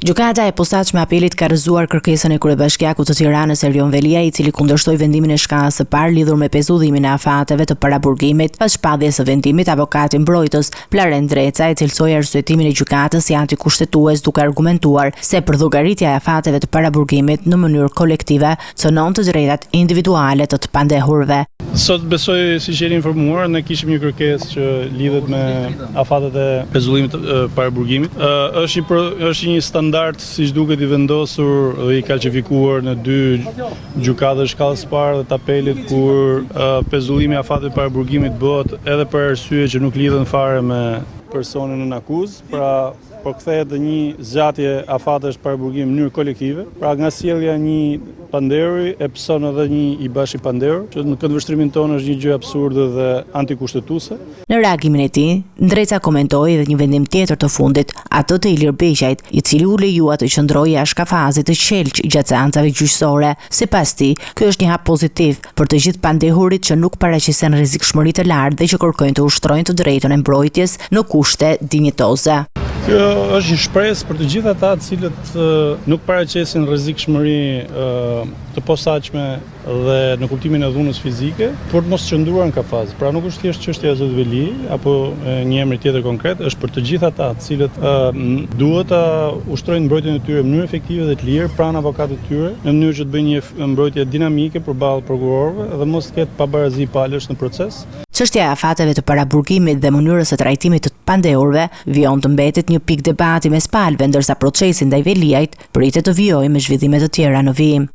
Gjykata e posaçme e apelit ka rrëzuar kërkesën e kryebashkiakut të Tiranës Erion Velia, i cili kundërshtoi vendimin e shkallës së parë lidhur me pezullimin e afateve të paraburgimit. Pas shpalljes së vendimit, avokati mbrojtës Plaren Dreca e cilsoi arsyetimin e gjykatës si antikushtetues, duke argumentuar se përdhugaritja e afateve të paraburgimit në mënyrë kolektive cënon të drejtat individuale të të pandehurve. Sot besoj, siç jeni informuar, ne kishim një kërkesë që lidhet me afatet e pezullimit paraburgimit. Është një standard, siç duket, i vendosur dhe i kalcifikuar në dy gjykata të shkallës së parë dhe të apelit, kur pezullimi i afateve paraburgimit bëhet edhe për arsye që nuk lidhen fare me personin në akuzë, pra përkthehet dhe një zgjatje afatesh paraburgim në mënyrë kolektive. Pra nga sjellja një pandehuri e pëson edhe një i bashi pandehur, që në këndvështrimin tonë është një gjë absurde dhe antikushtetuese. Në reagimin e tij, Dreca komentoi edhe një vendim tjetër të fundit, atë të Ilir Beqajt, i cili u lejua të qëndrojë jashtë kafazit të qelq gjatë seancave gjyqësore. Sipas tij, ky është një hap pozitiv për të gjithë pandehurit që nuk paraqisen rrezikshmëri të lartë dhe që kërkojnë të ushtrojnë të drejtën e mbrojtjes në kushte dinjitoze. Kjo është një shpresë për të gjithë ata të cilët nuk paraqesin rrezikshmëri të posaçme dhe në kuptimin e dhunës fizike, por të mos qëndruar në kafaz. Pra nuk është thjesht çështja e Zot Veli apo një emër tjetër konkret, është për të gjithë ata të cilët duhet ta ushtrojnë mbrojtjen e tyre në mënyrë efektive dhe të lirë pranë avokatit të tyre, në mënyrë që të bëjnë një mbrojtje dinamike përballë prokurorëve dhe mos ketë pabarazi palësh në proces. Çështja e afateve të paraburgimit dhe mënyrës së trajtimit të pandehurve vijon të mbetet një pikë debati mes palëve, ndërsa procesi ndaj Veliajt pritet të vijojë me zhvillime të tjera në vijim.